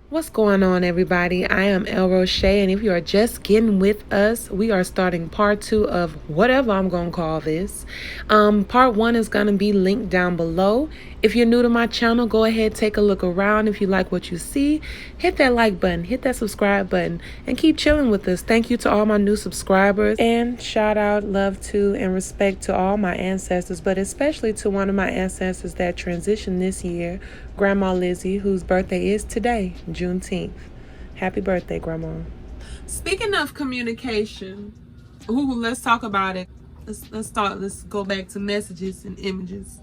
What's going on, everybody? I am El Roche, and if you are just getting with us, we are starting part 2 of whatever I'm going to call this. Part 1 is going to be linked down below. If you're new to my channel, go ahead, take a look around. If you like what you see, hit that like button, hit that subscribe button, and keep chilling with us. Thank you to all my new subscribers, and shout out, love to, and respect to all my ancestors, but especially to one of my ancestors that transitioned this year, Grandma Lizzie, whose birthday is today, Juneteenth. Happy birthday, Grandma. Speaking of communication, let's talk about it. Let's go back to messages and images.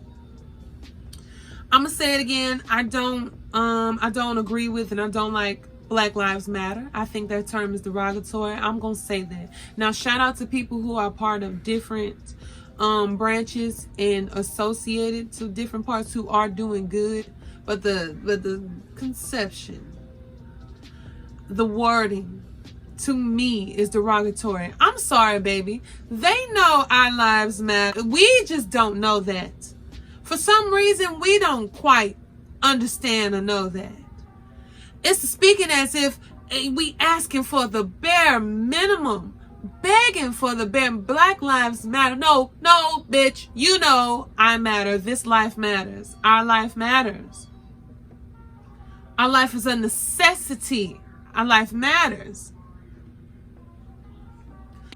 I'm gonna say it again. I don't agree with and I don't like Black Lives Matter. I think that term is derogatory. I'm gonna say that. Now, shout out to people who are part of different branches and associated to different parts who are doing good. But the conception, the wording, to me is derogatory. I'm sorry, baby. They know our lives matter. We just don't know that. For some reason, we don't quite understand or know that. It's speaking as if we asking for the bare minimum, begging for the bare. Black lives matter. No, bitch. You know I matter. This life matters. Our life matters. Our life is a necessity. Our life matters.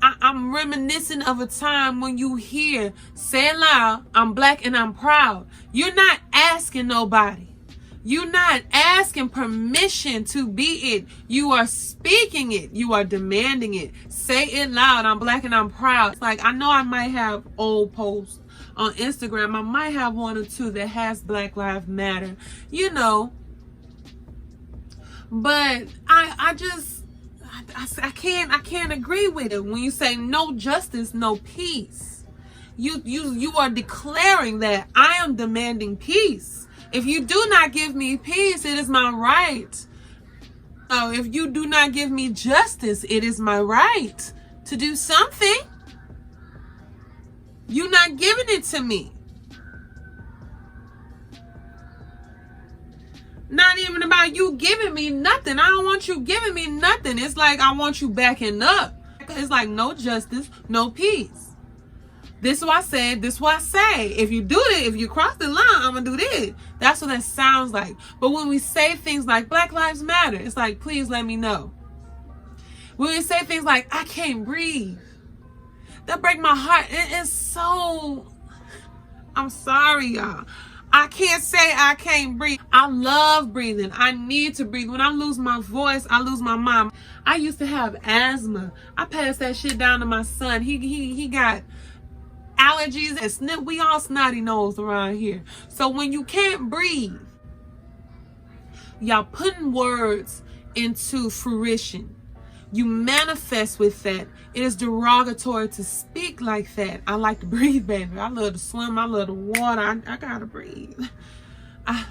I'm reminiscent of a time when you hear, say it loud, I'm black and I'm proud. You're not asking nobody. You're not asking permission to be it. You are speaking it. You are demanding it. Say it loud, I'm black and I'm proud. It's like, I know I might have old posts on Instagram. I might have one or two that has Black Lives Matter, you know. But I can't agree with it when you say no justice, no peace. You are declaring that I am demanding peace. If you do not give me peace, it is my right. Oh, if you do not give me justice, it is my right to do something. You're not giving it to me. Not even about you giving me nothing. I don't want you giving me nothing. It's like I want you backing up. It's like no justice, no peace. This is what I said. This is what I say. If you do it, if you cross the line, I'm going to do this. That's what that sounds like. But when we say things like Black Lives Matter, it's like, please let me know. When we say things like, I can't breathe, that break my heart. It is so... I'm sorry, y'all. I can't say I can't breathe. I love breathing. I need to breathe. When I lose my voice, I lose my mind. I used to have asthma. I passed that shit down to my son. He got allergies and snip. We all snotty nose around here. So when you can't breathe, y'all putting words into fruition. You manifest with that. It is derogatory to speak like that. I like to breathe, baby. I love to swim. I love the water. I gotta breathe. I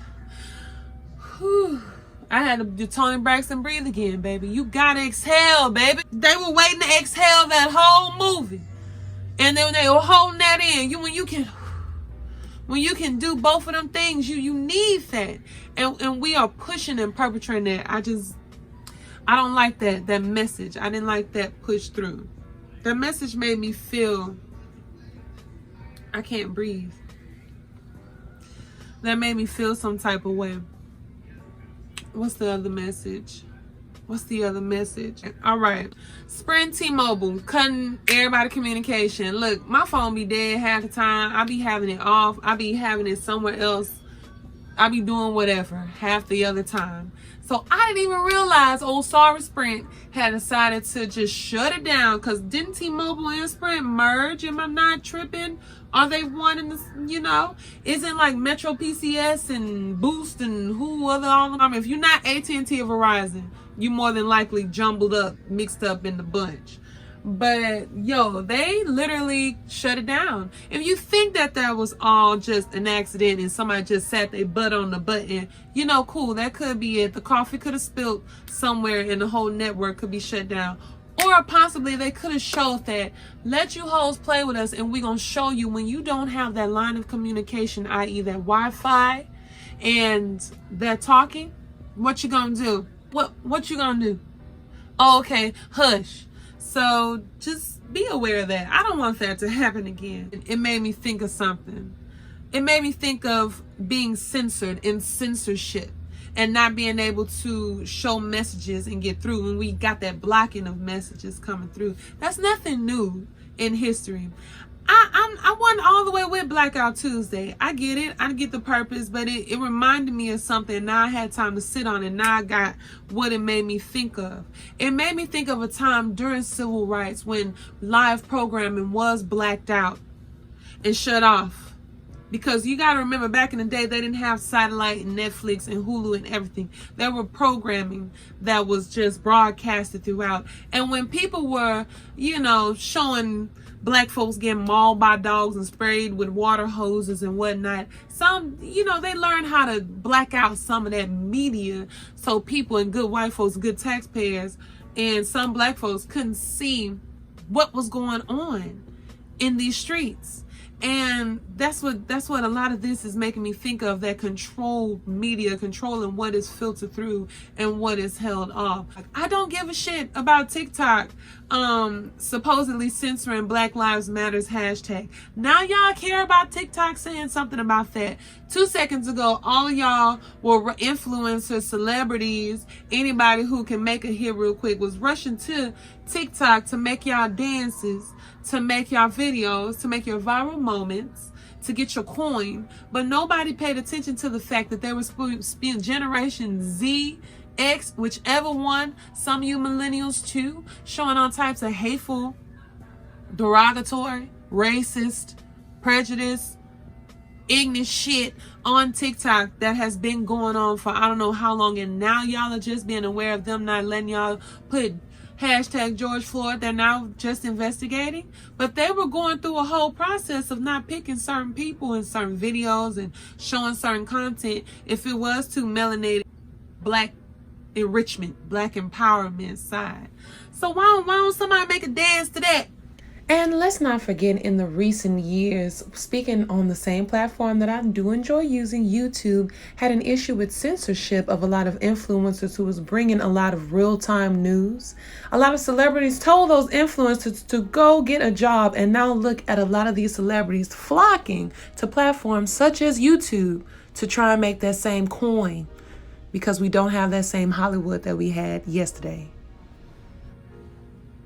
had to do Tony Braxton breathe again, baby. You gotta exhale, baby. They were waiting to exhale that whole movie, and then they were holding that in. When you can do both of them things, you need that, and we are pushing and perpetrating that. I don't like that message. I didn't like that push through. That message made me feel I can't breathe. That made me feel some type of way. What's the other message? All right. Sprint T-Mobile, cutting everybody communication. Look, my phone be dead half the time. I be having it off. I be having it somewhere else. I be doing whatever half the other time. So I didn't even realize old sorry Sprint had decided to just shut it down. Because didn't T-Mobile and Sprint merge? Am I not tripping? Are they one in this, you know? Isn't like Metro PCS and Boost and who other all of them? If you're not AT&T or Verizon, you more than likely jumbled up, mixed up in the bunch. But yo, they literally shut it down. If you think that was all just an accident and somebody just sat their butt on the button, you know, cool, that could be it. The coffee could have spilled somewhere and the whole network could be shut down. Or possibly they could have showed that, let you hoes play with us and we're going to show you when you don't have that line of communication, i.e. that Wi-Fi and that talking, what you going to do? What you gonna do? Oh, okay, hush. So just be aware of that. I don't want that to happen again. It made me think of something. It made me think of being censored in censorship and not being able to show messages and get through when we got that blocking of messages coming through. That's nothing new in history. I wasn't all the way with Blackout Tuesday. I get it. I get the purpose, but it reminded me of something. Now I had time to sit on it. Now I got what it made me think of. It made me think of a time during civil rights when live programming was blacked out and shut off. Because you got to remember, back in the day, they didn't have satellite and Netflix and Hulu and everything. There were programming that was just broadcasted throughout. And when people were, showing black folks getting mauled by dogs and sprayed with water hoses and whatnot, some, they learned how to black out some of that media so people and good white folks, good taxpayers, and some black folks couldn't see what was going on in these streets. And that's what a lot of this is making me think of, that controlled media, controlling what is filtered through and what is held off. I don't give a shit about TikTok supposedly censoring Black Lives Matters hashtag. Now y'all care about TikTok saying something about that. 2 seconds ago, all of y'all were influencers, celebrities, anybody who can make a hit real quick was rushing to TikTok to make y'all dances, to make y'all videos, to make your viral moments, to get your coin. But nobody paid attention to the fact that they were Generation Z, X, whichever one, some of you millennials too, showing all types of hateful, derogatory, racist, prejudice, ignorant shit on TikTok that has been going on for I don't know how long. And now y'all are just being aware of them not letting y'all put hashtag George Floyd. They're now just investigating, but they were going through a whole process of not picking certain people in certain videos and showing certain content if it was to melanated black enrichment, black empowerment side. So why don't somebody make a dance to that? And let's not forget, in the recent years, speaking on the same platform that I do enjoy using, YouTube had an issue with censorship of a lot of influencers who was bringing a lot of real-time news. A lot of celebrities told those influencers to go get a job, and now look at a lot of these celebrities flocking to platforms such as YouTube to try and make that same coin, because we don't have that same Hollywood that we had yesterday.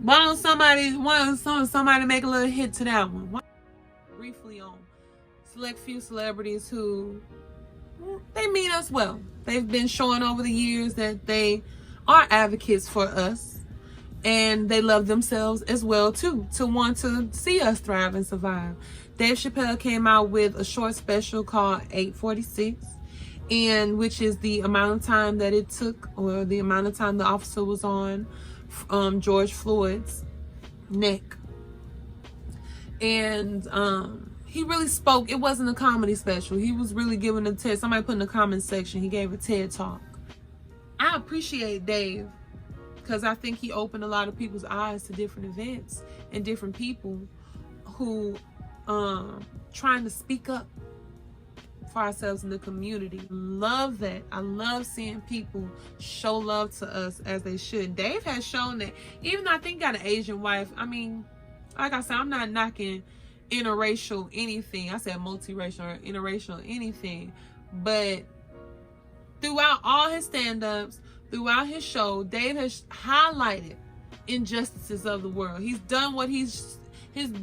Why don't somebody make a little hit to that one? Briefly on select few celebrities who, they mean us well. They've been showing over the years that they are advocates for us, and they love themselves as well too, to want to see us thrive and survive. Dave Chappelle came out with a short special called 846, and which is the amount of time that it took, or the amount of time the officer was on George Floyd's neck. And he really spoke. It wasn't a comedy special. He was really giving a TED. Somebody put in the comment section, he gave a TED talk. I appreciate Dave because I think he opened a lot of people's eyes to different events and different people who trying to speak up for ourselves in the community. Love that. I love seeing people show love to us as they should. Dave has shown that, even though I think he got an Asian wife. I mean, like I said, I'm not knocking interracial anything. I said multiracial or interracial anything. But throughout all his stand-ups, throughout his show, Dave has highlighted injustices of the world. He's done what his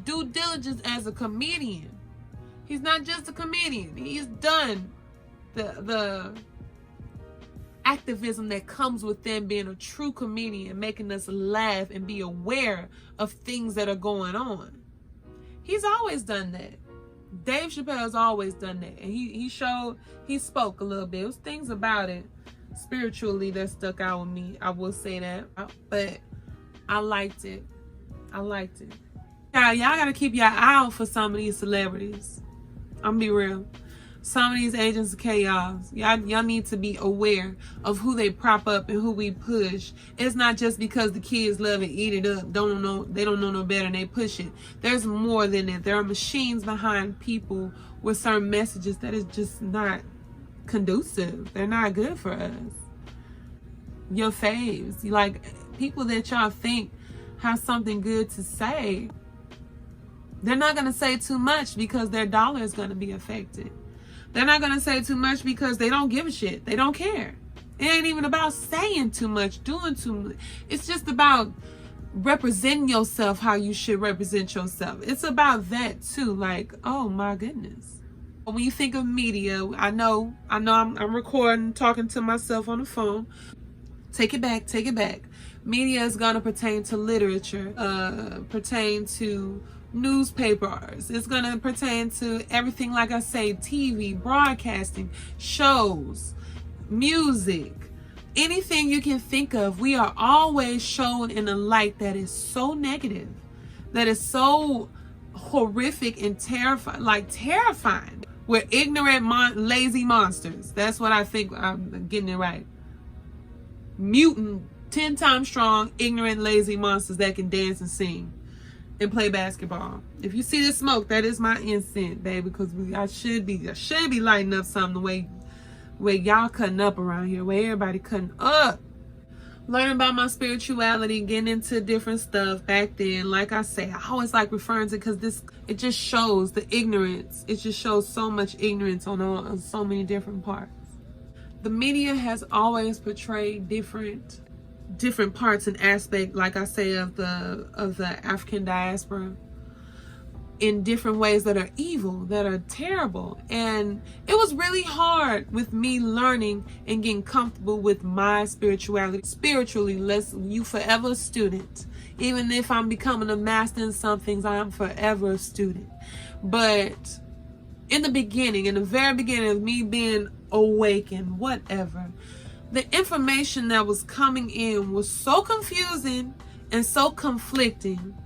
due diligence as a comedian. He's not just a comedian. He's done the activism that comes with them being a true comedian, making us laugh and be aware of things that are going on. He's always done that. Dave Chappelle's always done that. And he spoke a little bit. It was things about it spiritually that stuck out with me. I will say that. But I liked it. Y'all gotta keep your eye out for some of these celebrities. I'm gonna be real. Some of these agents of chaos, y'all need to be aware of who they prop up and who we push. It's not just because the kids love it, eat it up, they don't know no better and they push it. There's more than that. There are machines behind people with certain messages that is just not conducive. They're not good for us. your faves, like people that y'all think have something good to say. They're not going to say too much because their dollar is going to be affected. They're not going to say too much because they don't give a shit. They don't care. It ain't even about saying too much, doing too much. It's just about representing yourself how you should represent yourself. It's about that too. Like, oh my goodness. When you think of media, I know I'm recording, talking to myself on the phone. Take it back, take it back. Media is going to pertain to literature, pertain to newspapers. It's going to pertain to everything, like I say, TV, broadcasting, shows, music, anything you can think of. We are always shown in a light that is so negative, that is so horrific and terrifying. We're ignorant, lazy monsters. That's what I think. I'm getting it right. Mutant, 10 times strong, ignorant, lazy monsters that can dance and sing and play basketball. If you see the smoke, that is my incense, baby, because I should be lighting up something the way y'all cutting up around here, where everybody cutting up. Learning about my spirituality, getting into different stuff back then. Like I say, I always like referring to, because it just shows the ignorance. It just shows so much ignorance on so many different parts. The media has always portrayed different parts and aspects, like I say, of the African diaspora in different ways that are evil, that are terrible. And it was really hard with me learning and getting comfortable with my spirituality. Spiritually, you forever a student. Even if I'm becoming a master in some things, I am forever a student. But in the very beginning of me being awakened, whatever, the information that was coming in was so confusing and so conflicting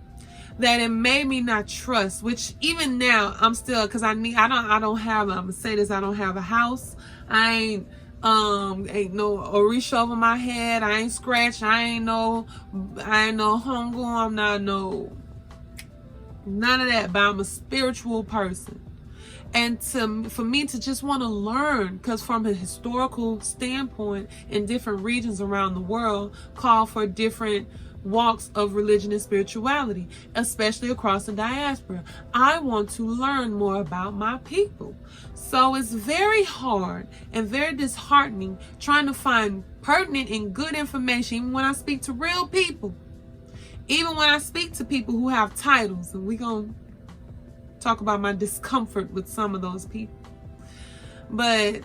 that it made me not trust, which even now I'm still, because I don't have, I'm gonna say this, I don't have a house. I ain't no Orisha over my head. I ain't scratched. I ain't no hongo. I'm not none of that, but I'm a spiritual person. And for me to just want to learn, because from a historical standpoint in different regions around the world call for different walks of religion and spirituality, especially across the diaspora. I want to learn more about my people. So it's very hard and very disheartening trying to find pertinent and good information, even when I speak to real people, even when I speak to people who have titles. And we're going to talk about my discomfort with some of those people. But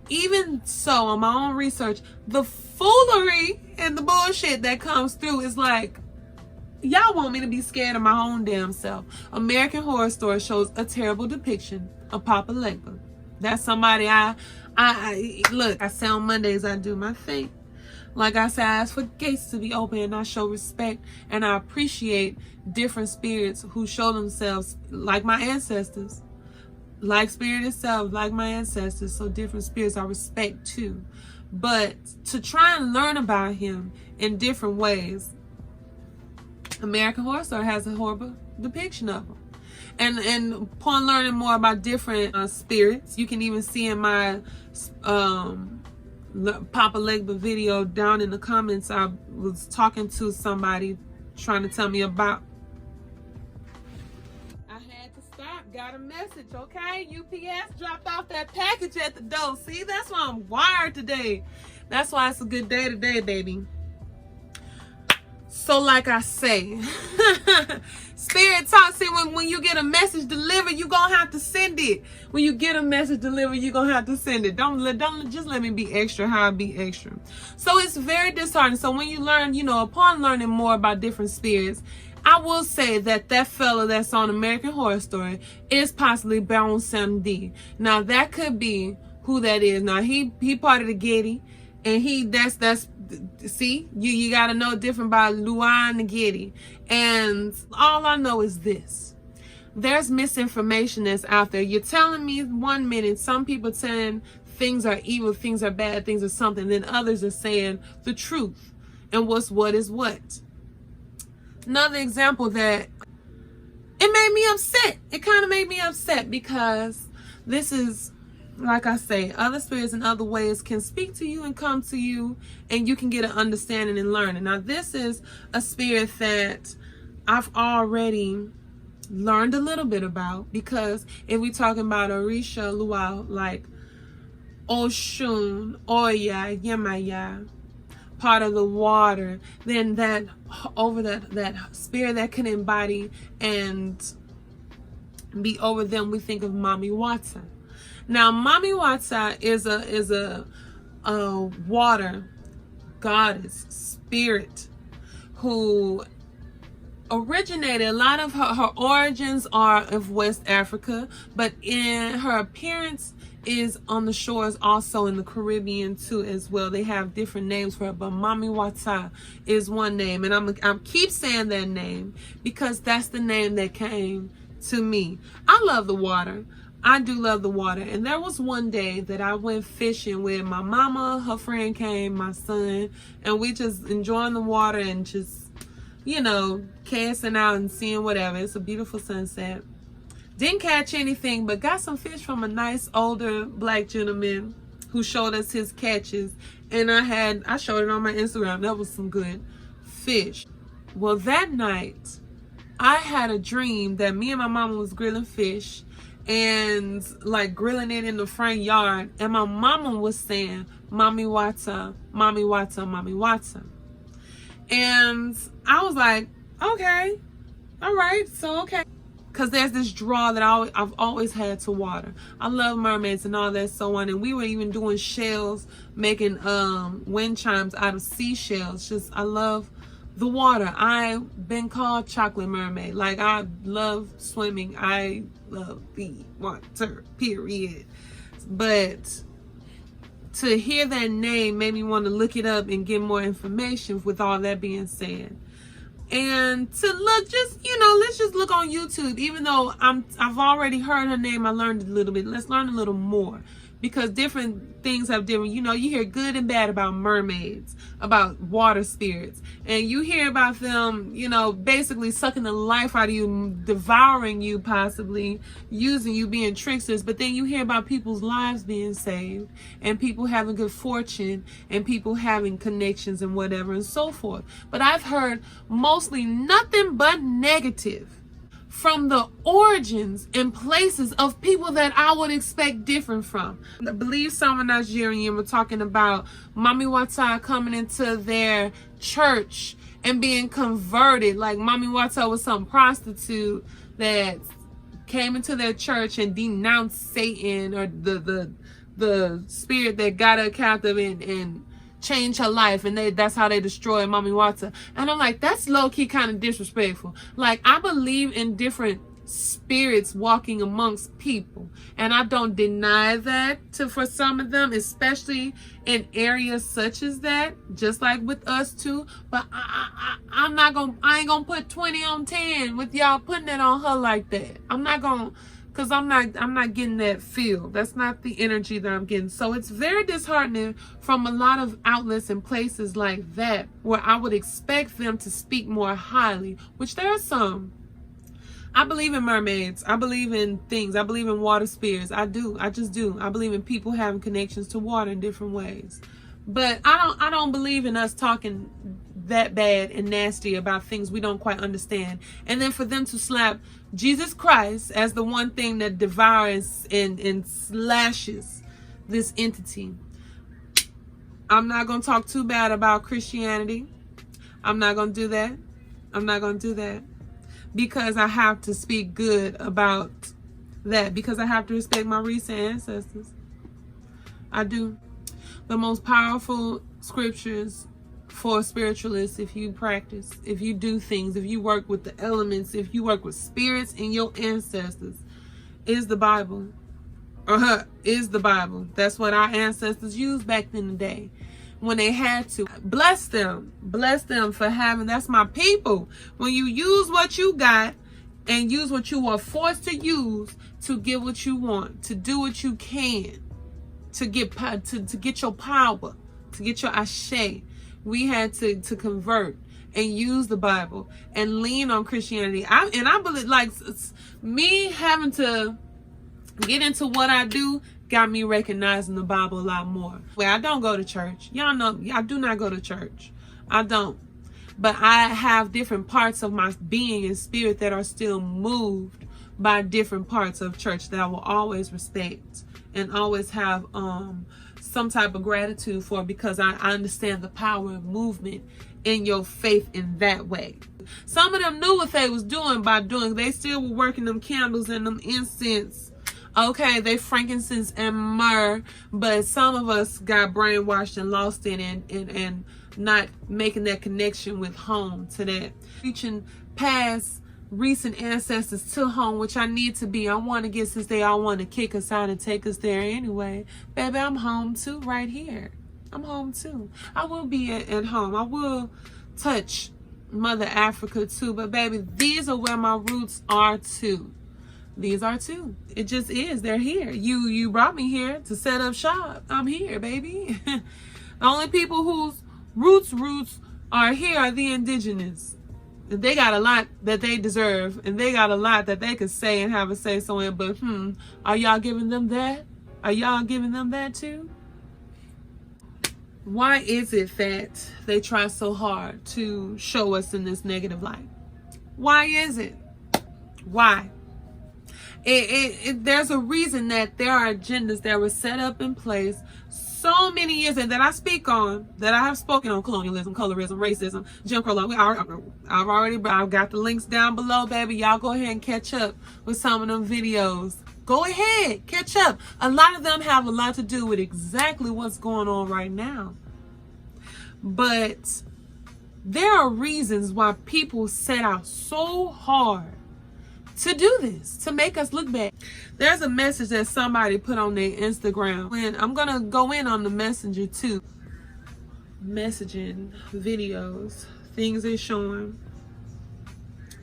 even so, on my own research, the foolery and the bullshit that comes through is like, y'all want me to be scared of my own damn self. American Horror Story shows a terrible depiction of Papa Legba. That's somebody I look, I say on Mondays I do my thing. Like I said, I ask for gates to be open, and I show respect and I appreciate different spirits who show themselves like my ancestors. Like spirit itself, like my ancestors. So different spirits I respect too. But to try and learn about him in different ways, American Horror Story has a horrible depiction of him. And upon learning more about different spirits, you can even see in my Papa Legba video down in the comments, I was talking to somebody trying to tell me about. Got a message, okay? UPS dropped off that package at the door. See, that's why I'm wired today. That's why it's a good day today, baby. So like I say, Spirit talk. See, when you get a message delivered, you gonna have to send it. When you get a message delivered, you gonna have to send it. Don't just let me be extra how I be extra. So it's very disheartening. So when you learn, upon learning more about different spirits, I will say that fella that's on American Horror Story is possibly Baron Samedi. Now that could be who that is. Now he part of the Getty, and that's see, you gotta know different about Luan and the Getty. And all I know is this: there's misinformation that's out there. You're telling me 1 minute, some people saying things are evil, things are bad, things are something, then others are saying the truth and what is what. Another example that it made me upset. It kind of made me upset because this is like I say, other spirits in other ways can speak to you and come to you, and you can get an understanding and learning. Now, this is a spirit that I've already learned a little bit about, because if we talking about Orisha, Luau, like Oshun, Oya, Yemaya, part of the water, then that over that spirit that can embody and be over them, we think of Mami Wata. Now, Mami Wata is a water goddess spirit who originated. A lot of her origins are of West Africa, but in her appearance is on the shores, also in the Caribbean too as well. They have different names for her, but Mami Wata is one name, and I'm keep saying that name because that's the name that came to me. I love the water. I do love the water. And there was one day that I went fishing with my mama, her friend came, my son, and we just enjoying the water and just, you know, casting out and seeing whatever. It's a beautiful sunset. Didn't catch anything, but got some fish from a nice older black gentleman who showed us his catches. And I showed it on my Instagram. That was some good fish. Well, that night, I had a dream that me and my mama was grilling fish and like grilling it in the front yard. And my mama was saying, Mami Wata, Mami Wata, Mami Wata. And I was like, okay, all right, so okay. Because there's this draw that I've always had to water. I love mermaids and all that, so on. And we were even doing shells, making wind chimes out of seashells. Just, I love the water. I've been called chocolate mermaid. Like, I love swimming. I love the water, period. But to hear that name made me want to look it up and get more information with all that being said. And to look, just, you know, let's just look on YouTube. Even though I've already heard her name, I learned a little bit. Let's learn a little more, because different things have different, you know, you hear good and bad about mermaids, about water spirits, and you hear about them, you know, basically sucking the life out of you, devouring you, possibly using you, being tricksters. But then you hear about people's lives being saved, and people having good fortune, and people having connections and whatever and so forth. But I've heard mostly nothing but negative from the origins and places of people that I would expect different from. I believe some in Nigeria were talking about Mami Wata coming into their church and being converted. Like Mami Wata was some prostitute that came into their church and denounced Satan, or the spirit that got her captive and change her life, and that's how they destroy Mami Wata. And I'm like, that's low-key kind of disrespectful. Like, I believe in different spirits walking amongst people, and I don't deny that for some of them, especially in areas such as that, just like with us too. But I ain't gonna put 20 on 10 with y'all putting it on her like that. I'm not gonna, because I'm not getting that feel. That's not the energy that I'm getting. So it's very disheartening from a lot of outlets and places like that, where I would expect them to speak more highly, which there are some. I believe in mermaids. I believe in things. I believe in water spirits. I do. I just do. I believe in people having connections to water in different ways. But I don't believe in us talking that bad and nasty about things we don't quite understand. And then for them to slap Jesus Christ as the one thing that devours and slashes this entity. I'm not going to talk too bad about Christianity. I'm not going to do that. I'm not going to do that. Because I have to speak good about that. Because I have to respect my recent ancestors. I do. The most powerful scriptures for spiritualists, if you practice, if you do things, if you work with the elements, if you work with spirits and your ancestors, is the Bible. Is the Bible. That's what our ancestors used back in the day when they had to. Bless them for having, that's my people. When you use what you got and use what you were forced to use to get what you want, to do what you can, to get your power, to get your ashe, we had to convert and use the Bible and lean on Christianity. I believe, like, me having to get into what I do got me recognizing the Bible a lot more. Well, I don't go to church. Y'all know I do not go to church. I don't. But I have different parts of my being and spirit that are still moved by different parts of church that I will always respect and always have some type of gratitude for, because I understand the power of movement in your faith in that way. Some of them knew what they was doing by doing. They still were working them candles and them incense. Okay, they frankincense and myrrh, but some of us got brainwashed and lost in it and not making that connection with home, to that reaching past recent ancestors to home, which I need to be. I want to get, since they all want to kick us out and take us there anyway. Baby, I'm home too, right here. I'm home too. I will be at home. I will touch Mother Africa too, but baby, these are where my roots are too. These are too. It just is. They're here. You brought me here to set up shop. I'm here, baby. The only people whose roots are here are the indigenous. They got a lot that they deserve, and they got a lot that they could say and have a say so in, but are y'all giving them that? Are y'all giving them that too? Why is it that they try so hard to show us in this negative light? Why is it? Why? There's a reason that there are agendas that were set up in place so many years, and that I speak on, that I have spoken on: colonialism, colorism, racism, Jim Crow law. I've got the links down below, baby. Y'all go ahead and catch up with some of them videos. Go ahead, catch up. A lot of them have a lot to do with exactly what's going on right now. But there are reasons why people set out so hard to do this, to make us look bad. There's a message that somebody put on their Instagram, and I'm gonna go in on the messenger too. Messaging videos, things they showing,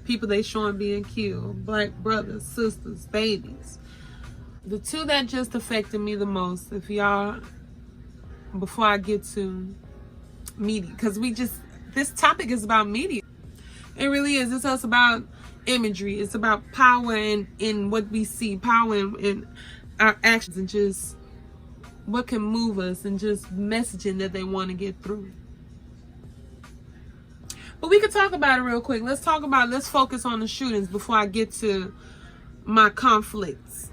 people they showing being killed, black brothers, sisters, babies. The two that just affected me the most, if y'all, before I get to media, because this topic is about media. It really is. It's us about imagery. It's about power in what we see, power in our actions, and just what can move us, and just messaging that they want to get through. But we could talk about it real quick. Let's focus on the shootings before I get to my conflicts.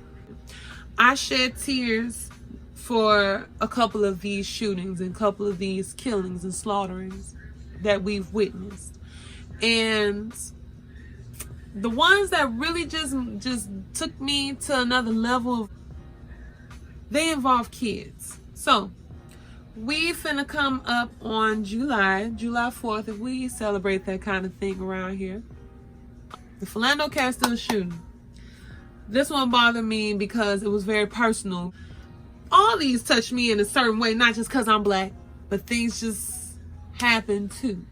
I shed tears for a couple of these shootings and a couple of these killings and slaughterings that we've witnessed. And the ones that really just took me to another level, they involve kids. So we finna come up on July 4th, if we celebrate that kind of thing around here. The Philando Castile shooting. This one bothered me because it was very personal. All these touch me in a certain way, not just because I'm black, but things just happen too.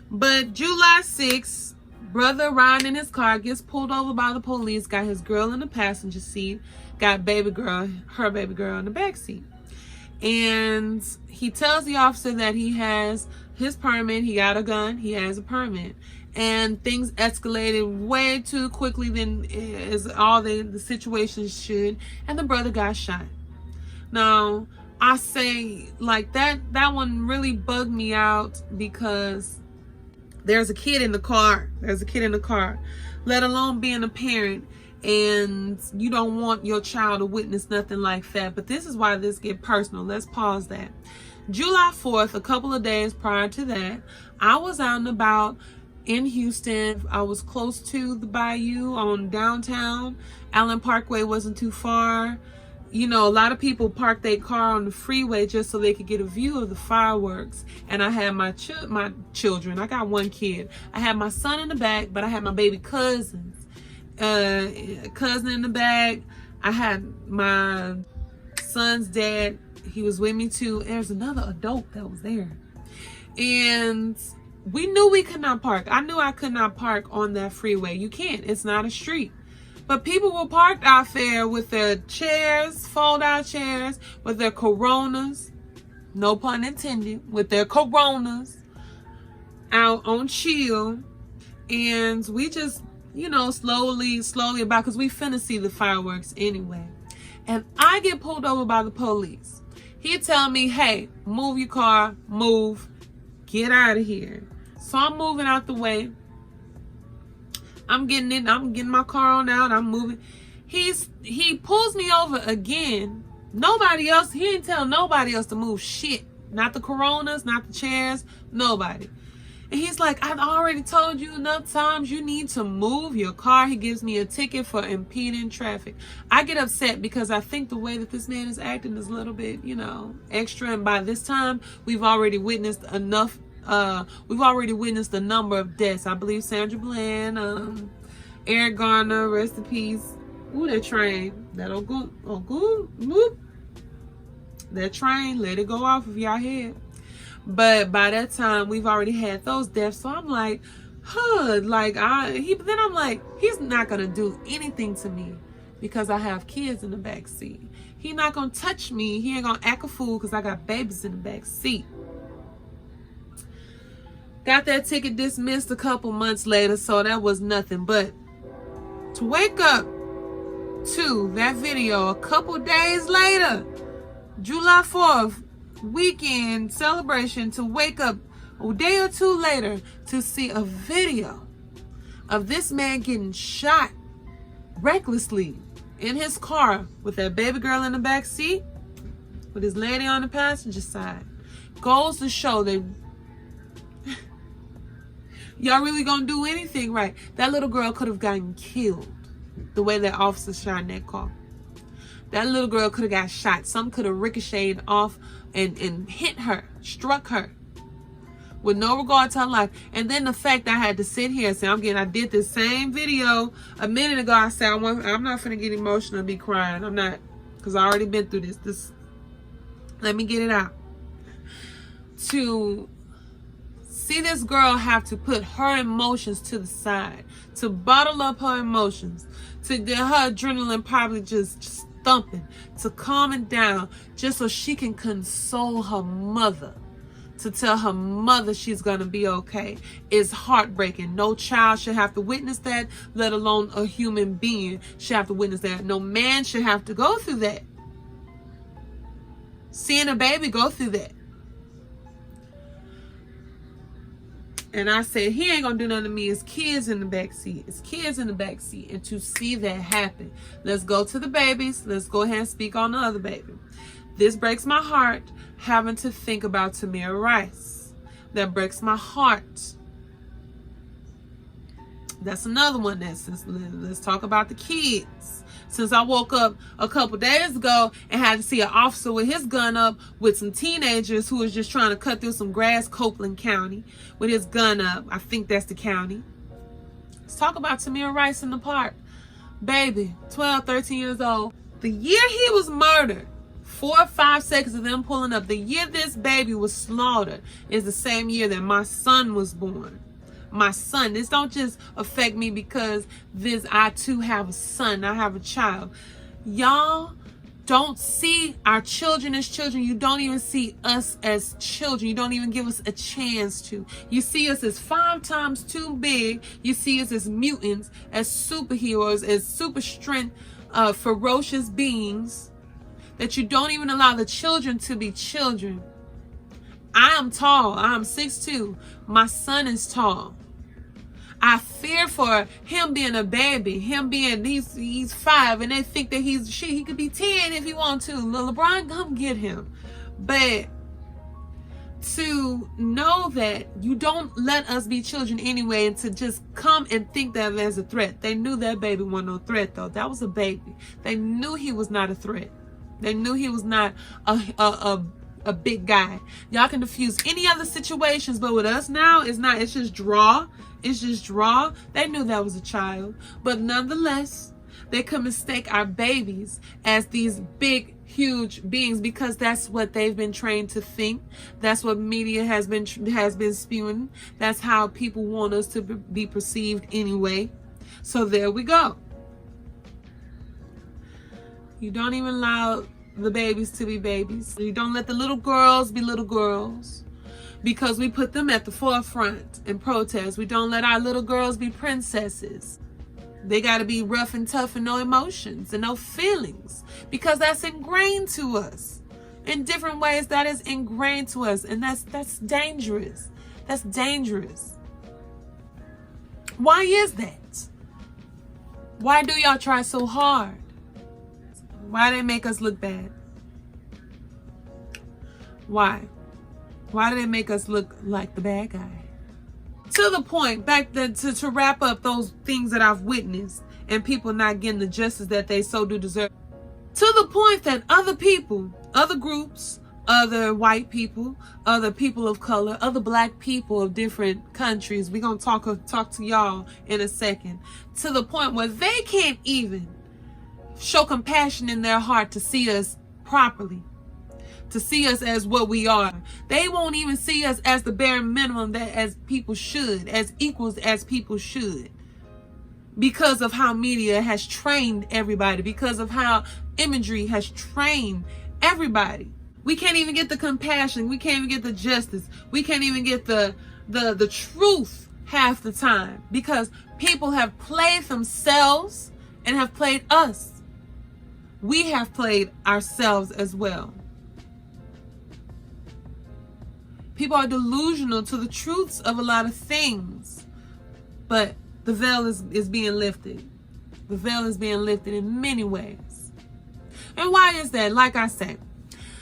But July 6th, brother riding in his car gets pulled over by the police, got his girl in the passenger seat, got her baby girl in the back seat. And he tells the officer that he has his permit, he got a gun, he has a permit. And things escalated way too quickly than as all the situations should, and the brother got shot. Now, I say, like, that one really bugged me out, because there's a kid in the car. Let alone being a parent, and you don't want your child to witness nothing like that. But this is why this get personal. Let's pause that. July 4th, a couple of days prior to that, I was out and about in Houston. I was close to the bayou on downtown. Allen Parkway wasn't too far. You know, a lot of people park their car on the freeway just so they could get a view of the fireworks. And I had my children. I got one kid. I had my son in the back, but I had my baby cousin in the back. I had my son's dad. He was with me too. There's another adult that was there. And we knew we could not park. I knew I could not park on that freeway. You can't. It's not a street. But people were parked out there with their chairs, fold-out chairs, with their Coronas, no pun intended, with their Coronas out on chill. And we just, you know, slowly about, because we finna see the fireworks anyway. and I get pulled over by the police. He tell me, hey, move your car, move, get out of here. So I'm moving out the way. I'm getting my car on out, I'm moving. He pulls me over again. Nobody else, he didn't tell nobody else to move shit. Not the Coronas, not the chairs, nobody. And he's like, I've already told you enough times you need to move your car. He gives me a ticket for impeding traffic. I get upset because I think the way that this man is acting is a little bit, you know, extra. And by this time, we've already witnessed enough. We've already witnessed a number of deaths. I believe Sandra Bland, Eric Garner, rest in peace. Ooh, that train. That'll go, whoop. That train, let it go off of y'all head. But by that time, we've already had those deaths. So I'm like, like then I'm like, he's not gonna do anything to me because I have kids in the back seat. He's not gonna touch me. He ain't gonna act a fool because I got babies in the back seat. Got that ticket dismissed a couple months later, so that was nothing. But to wake up to that video a couple days later, July 4th, weekend celebration, to wake up a day or two later to see a video of this man getting shot recklessly in his car with that baby girl in the back seat, with his lady on the passenger side, goes to show that y'all really gonna do anything right. That little girl could have gotten killed the way that officer shot in that car. That little girl could have got shot. Some could have ricocheted off and hit her, struck her, with no regard to her life. And then the fact I had to sit here and say, I did this same video a minute ago. I said, I'm not finna get emotional and be crying. I'm not, because I already been through this. Let me get it out. To see this girl have to put her emotions to the side, to bottle up her emotions, to get her adrenaline probably just thumping, to calm it down, just so she can console her mother, to tell her mother she's gonna be okay, is heartbreaking. No child should have to witness that, let alone a human being should have to witness that. No man should have to go through that. Seeing a baby go through that. And I said, he ain't gonna do nothing to me. It's kids in the back seat. It's kids in the back seat. And to see that happen, let's go to the babies. Let's go ahead and speak on the other baby. This breaks my heart, having to think about Tamir Rice. That breaks my heart. That's another one. Let's talk about the kids. Since I woke up a couple days ago and had to see an officer with his gun up with some teenagers who was just trying to cut through some grass, Copeland County, with his gun up. I think that's the county. Let's talk about Tamir Rice in the park. Baby, 12, 13 years old. The year he was murdered, 4 or 5 seconds of them pulling up, the year this baby was slaughtered is the same year that my son was born. My son. This don't just affect me because I too have a son. I have a child. Y'all don't see our children as children. You don't even see us as children. You don't even give us a chance to. You see us as 5 times too big. You see us as mutants, as superheroes, as super strength, ferocious beings, that you don't even allow the children to be children. I am tall. I am 6'2". My son is tall. I fear for him being a baby, him being, he's 5, and they think that he could be 10 if he want to. LeBron, come get him. But to know that you don't let us be children anyway, and to just come and think that there's a threat. They knew that baby wasn't no threat, though. That was a baby. They knew he was not a threat. They knew he was not a big guy. Y'all can diffuse any other situations, but with us now, it's not. It's just draw. It's just draw. They knew that was a child, but nonetheless, they could mistake our babies as these big, huge beings because that's what they've been trained to think. That's what media has been spewing. That's how people want us to be perceived anyway. So there we go. You don't even allow the babies to be babies. You don't let the little girls be little girls because we put them at the forefront in protest. We don't let our little girls be princesses. They got to be rough and tough and no emotions and no feelings, because that's ingrained to us in different ways. That is ingrained to us, and that's dangerous. That's dangerous. Why is that? Why do y'all try so hard? Why they make us look bad? Why? Why do they make us look like the bad guy? To the point, to wrap up those things that I've witnessed and people not getting the justice that they so do deserve. To the point that other people, other groups, other white people, other people of color, other black people of different countries, we're going to talk to y'all in a second. To the point where they can't even show compassion in their heart to see us properly, to see us as what we are. They won't even see us as the bare minimum that as people should, as equals as people should, because of how media has trained everybody, because of how imagery has trained everybody. We can't even get the compassion. We can't even get the justice. We can't even get the truth half the time, because people have played themselves and have played us. We have played ourselves as well. People are delusional to the truths of a lot of things, but the veil is being lifted. The veil is being lifted in many ways. And why is that? Like I said,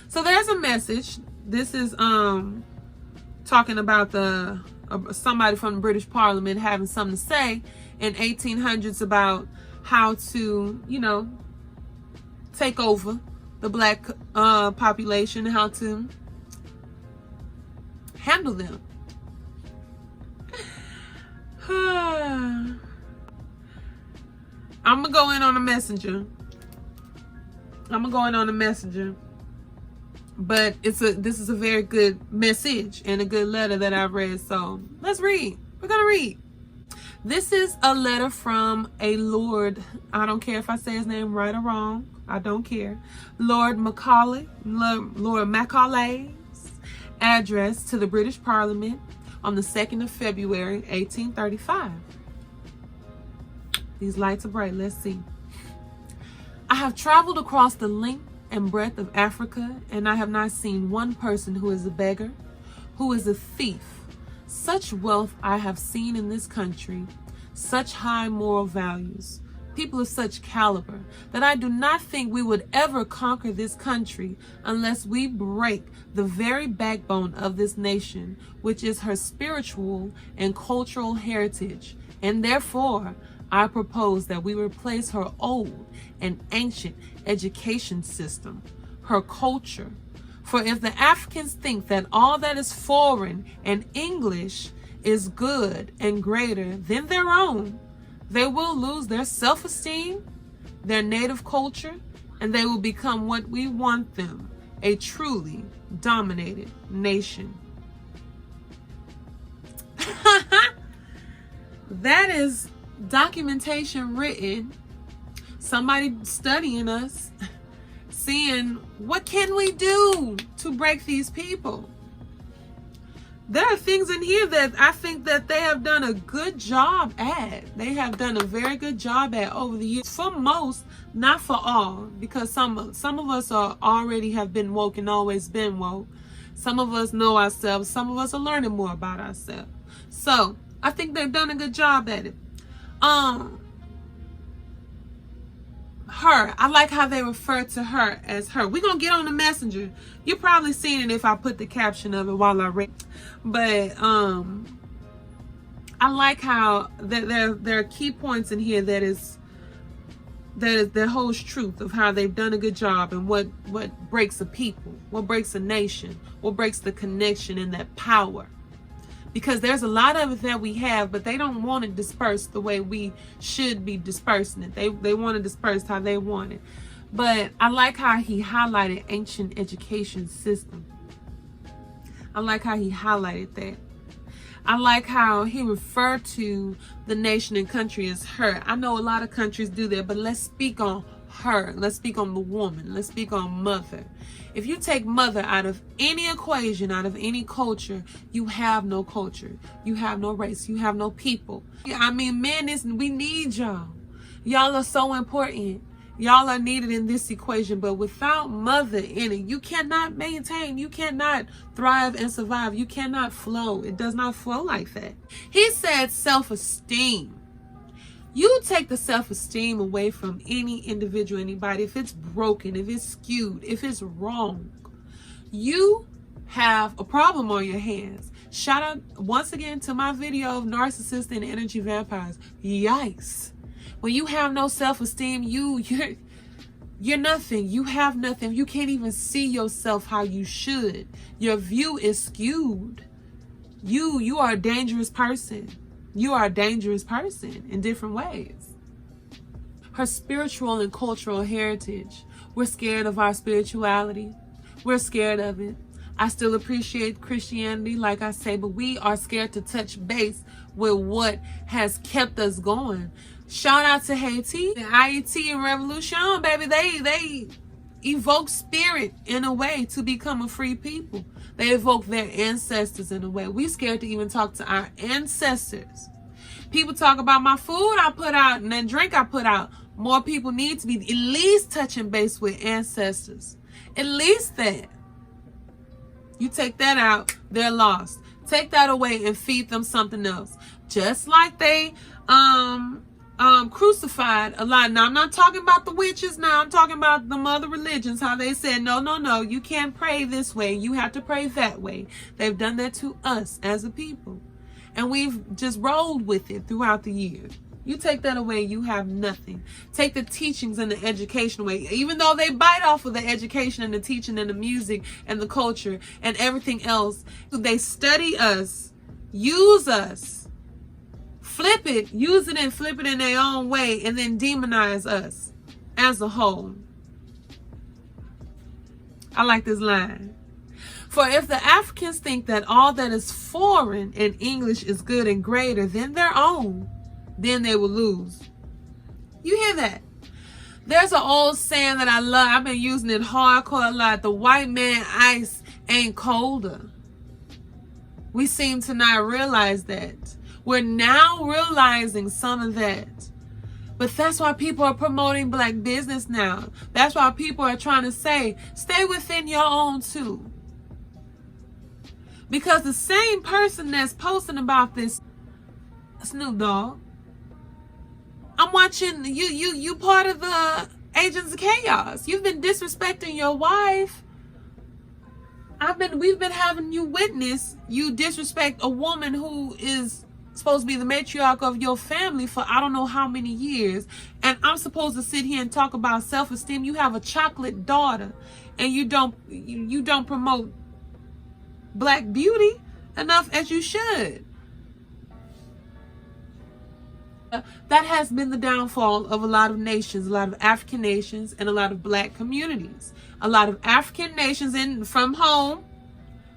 so there's a message. This is talking about somebody from the British Parliament having something to say in 1800s about how to, take over the black population, how to handle them. I'm gonna go in on a messenger. But this is a very good message and a good letter that I've read. So let's read. We're gonna read. This is a letter from a Lord. I don't care if I say his name right or wrong. I don't care. Lord Macaulay's address to the British Parliament on the 2nd of February, 1835. These lights are bright. Let's see. I have traveled across the length and breadth of Africa, and I have not seen one person who is a beggar, who is a thief. Such wealth I have seen in this country, such high moral values, people of such caliber, that I do not think we would ever conquer this country unless we break the very backbone of this nation, which is her spiritual and cultural heritage. And therefore, I propose that we replace her old and ancient education system, her culture. For if the Africans think that all that is foreign and English is good and greater than their own, they will lose their self-esteem, their native culture, and they will become what we want them, a truly dominated nation. That is documentation written, somebody studying us, seeing what can we do to break these people. There are things in here that I think that they have done a good job at. They have done a very good job at over the years. For most, not for all, because some of us are already have been woke and always been woke. Some of us know ourselves. Some of us are learning more about ourselves. So I think they've done a good job at it. Her, I like how they refer to her as her. We're gonna get on the messenger. You probably seen it if I put the caption of it while I read. But I like how there are key points in here that holds truth of how they've done a good job, and what breaks a people, what breaks a nation, what breaks the connection and that power. Because there's a lot of it that we have, but they don't want it dispersed the way we should be dispersing it. They want it dispersed how they want it. But I like how he highlighted ancient education system. I like how he highlighted that. I like how he referred to the nation and country as her. I know a lot of countries do that, but let's speak on her. Let's speak on the woman. Let's speak on mother. If you take mother out of any equation, out of any culture, you have no culture. You have no race. You have no people. I mean, men, we need y'all. Y'all are so important. Y'all are needed in this equation, but without mother in it, you cannot maintain, you cannot thrive and survive. You cannot flow. It does not flow like that. He said self-esteem. You take the self-esteem away from any individual, anybody. If it's broken, if it's skewed, if it's wrong, you have a problem on your hands. Shout out once again to my video of narcissists and energy vampires. Yikes. When you have no self-esteem, you're nothing. You have nothing. You can't even see yourself how you should. Your view is skewed. You are a dangerous person. You are a dangerous person in different ways. Her spiritual and cultural heritage. We're scared of our spirituality. We're scared of it. I still appreciate Christianity, like I say, but we are scared to touch base with what has kept us going. Shout out to Haiti, the IET and Revolution, baby. They evoke spirit in a way to become a free people. They evoke their ancestors in a way. We scared to even talk to our ancestors. People talk about my food I put out and then drink I put out. More people need to be at least touching base with ancestors. At least that. You take that out, they're lost. Take that away and feed them something else. Just like they crucified a lot. Now, I'm not talking about the witches now. I'm talking about the other religions, how they said, no, you can't pray this way. You have to pray that way. They've done that to us as a people. And we've just rolled with it throughout the years. You take that away, you have nothing. Take the teachings and the education away. Even though they bite off of the education and the teaching and the music and the culture and everything else, they study us, use us, flip it, use it and flip it in their own way, and then demonize us as a whole. I like this line. For if the Africans think that all that is foreign in English is good and greater than their own, then they will lose. You hear that? There's an old saying that I love. I've been using it hardcore a lot. The white man ice ain't colder. We seem to not realize that. We're now realizing some of that. But that's why people are promoting black business now. That's why people are trying to say, stay within your own too. Because the same person that's posting about this, Snoop Dogg, I'm watching you part of the Agents of Chaos. You've been disrespecting your wife. We've been having you witness you disrespect a woman who is supposed to be the matriarch of your family for I don't know how many years. And I'm supposed to sit here and talk about self-esteem. You have a chocolate daughter and you don't promote black beauty enough as you should. That has been the downfall of a lot of nations, a lot of African nations, and a lot of black communities. A lot of African nations from home,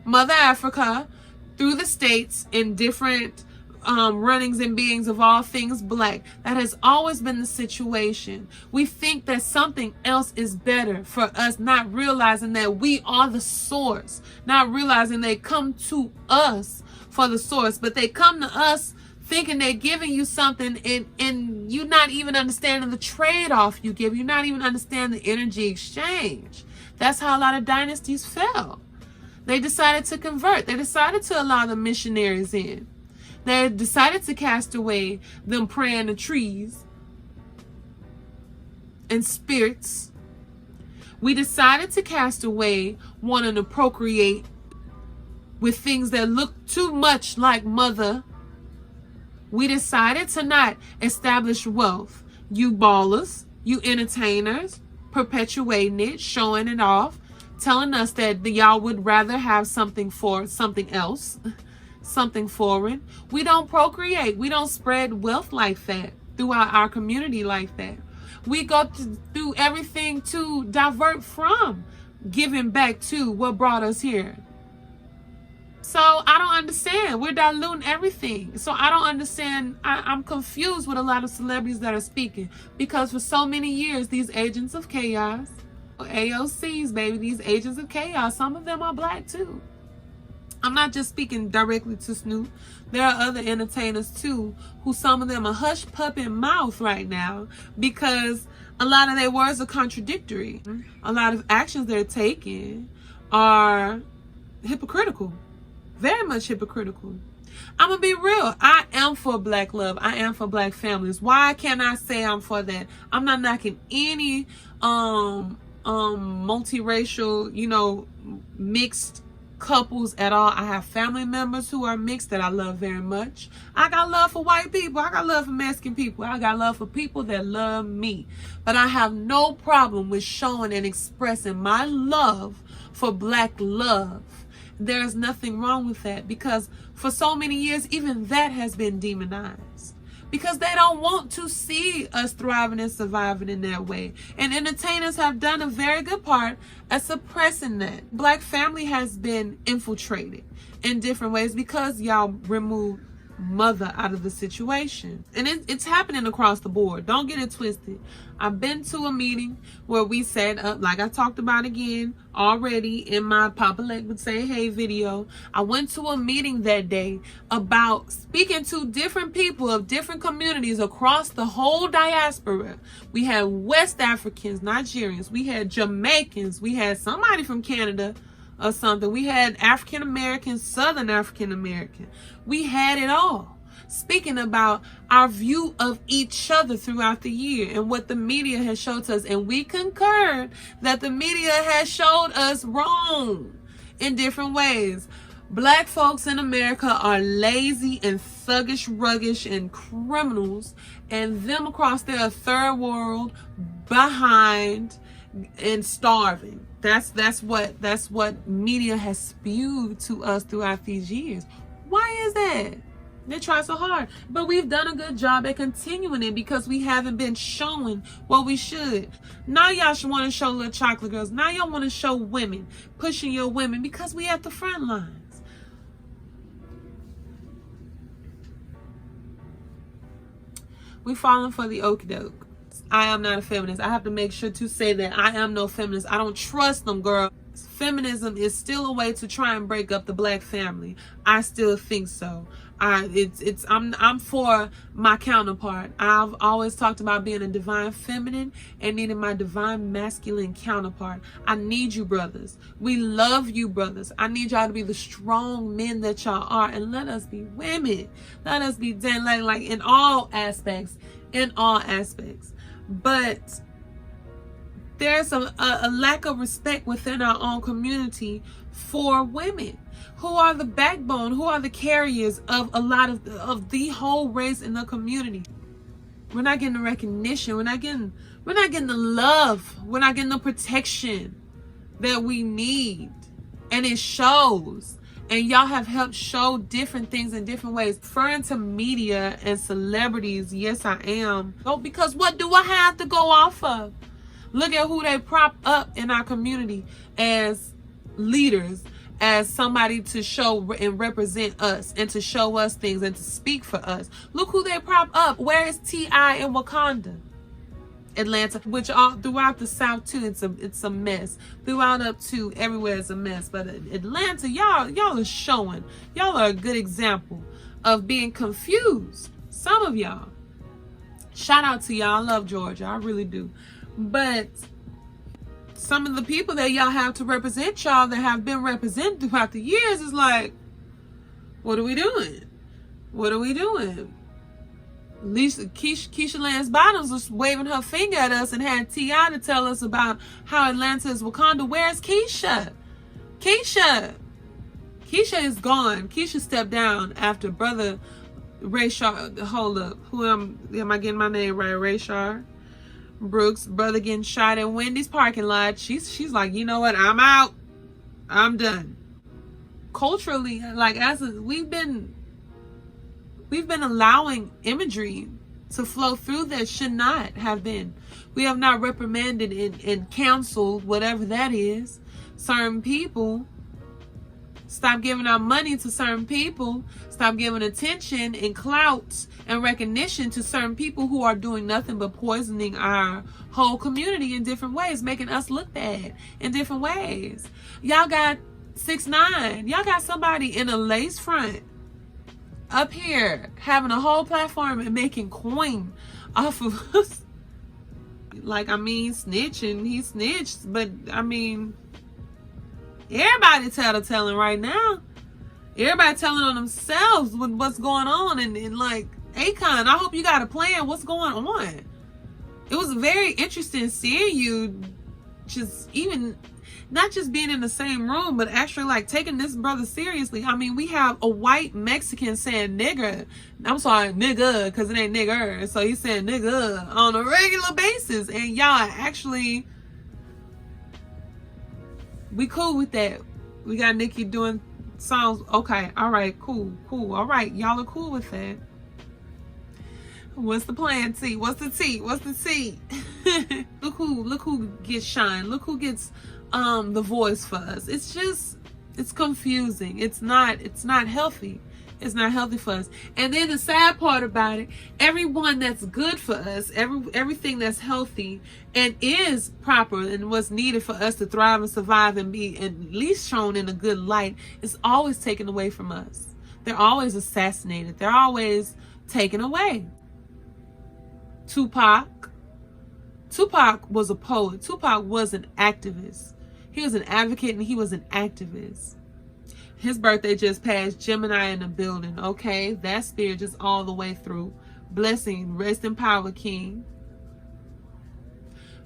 Mother Africa, through the states, in different runnings and beings of all things black. That has always been the situation. We think that something else is better for us, not realizing that we are the source, not realizing they come to us for the source, but they come to us thinking they're giving you something, and you're not even understanding the trade-off you give. You're not even understanding the energy exchange. That's how a lot of dynasties fell. They decided to convert. They decided to allow the missionaries in. They decided to cast away them praying to trees and spirits. We decided to cast away wanting to procreate with things that look too much like mother. We decided to not establish wealth. You ballers, you entertainers, perpetuating it, showing it off, telling us that y'all would rather have something for something else, something foreign. We don't procreate. We don't spread wealth like that throughout our community like that. We go to do everything to divert from giving back to what brought us here. So I don't understand. We're diluting everything. So I don't understand. I'm confused with a lot of celebrities that are speaking, because for so many years, these agents of chaos, AOCs, baby, these agents of chaos, some of them are black too. I'm not just speaking directly to Snoop. There are other entertainers too, who some of them are hush puppy mouth right now because a lot of their words are contradictory. A lot of actions they're taking are hypocritical, very much hypocritical. I'm gonna be real. I am for black love. I am for black families. Why can't I say I'm for that? I'm not knocking any multiracial, you know, mixed couples at all. I have family members who are mixed that I love very much. I got love for white people. I got love for Mexican people. I got love for people that love me. But I have no problem with showing and expressing my love for black love. There's nothing wrong with that, because for so many years, even that has been demonized. Because they don't want to see us thriving and surviving in that way. And entertainers have done a very good part at suppressing that. Black family has been infiltrated in different ways because y'all removed mother out of the situation. And it's happening across the board. Don't get it twisted. I've been to a meeting where we set up, like I talked about again already in my Papa Legba Say Hey video. I went to a meeting that day about speaking to different people of different communities across the whole diaspora. We had West Africans, Nigerians, we had Jamaicans, we had somebody from Canada or something. We had African American, Southern African American. We had it all. Speaking about our view of each other throughout the year and what the media has showed to us. And we concurred that the media has showed us wrong in different ways. Black folks in America are lazy and thuggish, ruggish, and criminals. And them across there are third world, behind, and starving. That's what media has spewed to us throughout these years. Why is that? They try so hard, but we've done a good job at continuing it because we haven't been showing what we should. Now y'all should want to show little chocolate girls. Now y'all want to show women, pushing your women, because we at the front lines. We falling for the okie doke. I am not a feminist. I have to make sure to say that I am no feminist. I don't trust them, girl. Feminism is still a way to try and break up the black family. I still think so. I'm for my counterpart. I've always talked about being a divine feminine and needing my divine masculine counterpart. I need you, brothers. We love you, brothers. I need y'all to be the strong men that y'all are, and let us be women. Let us be like in all aspects. In all aspects. But there's a lack of respect within our own community for women who are the backbone, who are the carriers of a lot of the whole race in the community. We're not getting the recognition. We're not getting the love. We're not getting the protection that we need. And it shows. And y'all have helped show different things in different ways. Referring to media and celebrities, yes, I am. Oh, because what do I have to go off of? Look at who they prop up in our community as leaders, as somebody to show and represent us and to show us things and to speak for us. Look who they prop up. Where is T.I. in Wakanda? Atlanta, which all throughout the South too, it's a mess. Throughout up to everywhere is a mess. But Atlanta, y'all are showing. Y'all are a good example of being confused. Some of y'all. Shout out to y'all. I love Georgia. I really do. But some of the people that y'all have to represent y'all that have been represented throughout the years is like, what are we doing? What are we doing? At least Keisha Lance Bottoms was waving her finger at us and had T.I. to tell us about how Atlanta is Wakanda. Where's Keisha? Keisha is gone. Keisha stepped down after brother Rayshard. Hold up. Am I getting my name right? Rayshard Brooks' brother getting shot in Wendy's parking lot. She's like, you know what? I'm out. I'm done. Culturally, like we've been allowing imagery to flow through that should not have been. We have not reprimanded and counseled, whatever that is, certain people. Stop giving our money to certain people. Stop giving attention and clout and recognition to certain people who are doing nothing but poisoning our whole community in different ways, making us look bad in different ways. Y'all got 6ix9ine. Y'all got somebody in a lace front up here having a whole platform and making coin off of us. Like, I mean, snitching. He snitched, but I mean, everybody telling right now. Everybody telling on themselves with what's going on. And like, Akon, I hope you got a plan. What's going on? It was very interesting seeing you just even, not just being in the same room, but actually like taking this brother seriously. I mean, we have a white Mexican saying nigga. I'm sorry, nigga, because it ain't nigger. So he's saying nigga on a regular basis. And y'all actually, we cool with that. We got Nicki doing songs. Okay, all right, cool. All right, y'all are cool with that. What's the plan, T? What's the T? Look who gets shine. Look who gets the voice for us. It's confusing. It's not healthy. It's not healthy for us. And then the sad part about it, everyone that's good for us, everything that's healthy and is proper and what's needed for us to thrive and survive and be at least shown in a good light, is always taken away from us. They're always assassinated. They're always taken away. Tupac was a poet. Tupac was an activist. He was an advocate and he was an activist. His birthday just passed. Gemini in the building. Okay, that spirit just all the way through. Blessing, rest in power, King.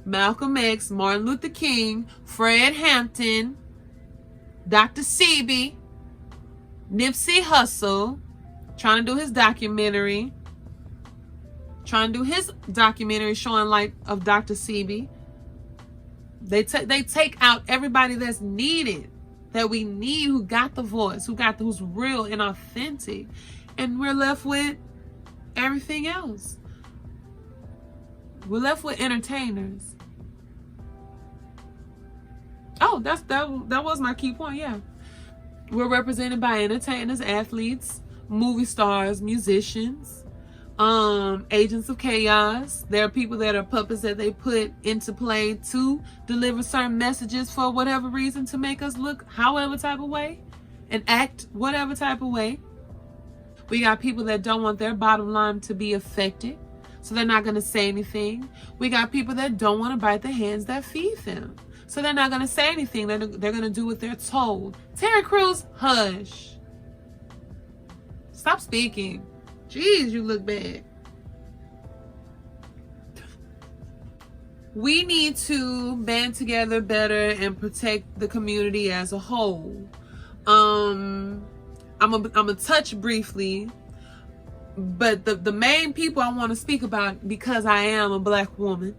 Malcolm X, Martin Luther King, Fred Hampton, Dr. Sebi, Nipsey Hussle, trying to do his documentary. Showing light of Dr. Sebi. They take out everybody that's needed, that we need, who got the voice, who's real and authentic, and we're left with everything else. We're left with entertainers. Oh, that was my key point. Yeah, we're represented by entertainers, athletes, movie stars, musicians, agents of chaos. There are people that are puppets that they put into play to deliver certain messages for whatever reason, to make us look however type of way and act whatever type of way. We got people that don't want their bottom line to be affected, so they're not going to say anything. We got people that don't want to bite the hands that feed them, so they're not going to say anything. They're going to do what they're told. Terry Crews, hush. Stop speaking. Jeez, you look bad. We need to band together better and protect the community as a whole. I'm gonna touch briefly, but the main people I want to speak about, because I am a black woman,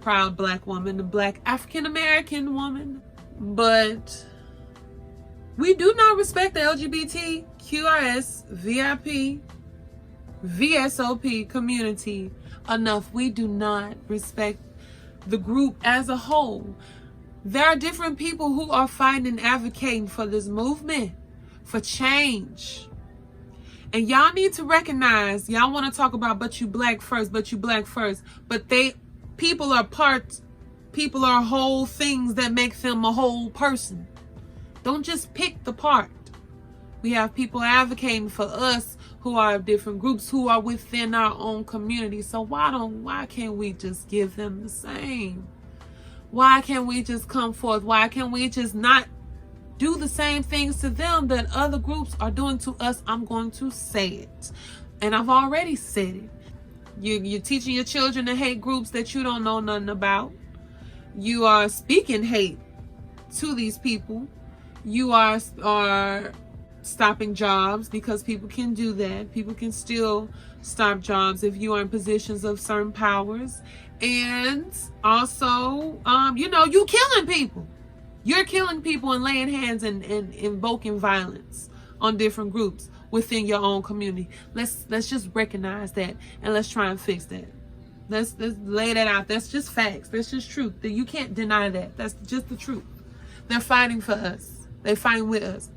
proud black woman, a black African American woman, but we do not respect the LGBTQRS, VIP, VSOP community enough. We do not respect the group as a whole. There are different people who are fighting and advocating for this movement, for change. And y'all need to recognize, y'all want to talk about but you black first, but people are whole things that make them a whole person. Don't just pick the part. We have people advocating for us who are of different groups, who are within our own community. So why can't we just give them the same? Why can't we just come forth? Why can't we just not do the same things to them that other groups are doing to us? I'm going to say it, and I've already said it. You're teaching your children to hate groups that you don't know nothing about. You are speaking hate to these people. You are stopping jobs, because people can do that. People can still stop jobs if you are in positions of certain powers. And also, you killing people. You're killing people and laying hands and invoking violence on different groups within your own community. Let's just recognize that, and let's try and fix that. Let's lay that out. That's just facts. That's just truth. You can't deny that. That's just the truth. They're fighting for us. They're fighting with us.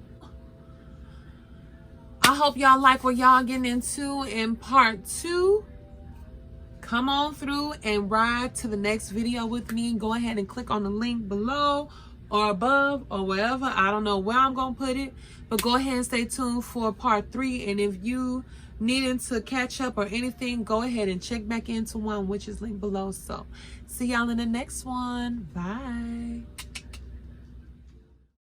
I hope y'all like what y'all getting into in part 2. Come on through and ride to the next video with me. Go ahead and click on the link below. or above or wherever. I don't know where I'm going to put it, but go ahead and stay tuned for part 3. And if you needing to catch up or anything, go ahead and check back into one, which is linked below. So see y'all in the next one. Bye.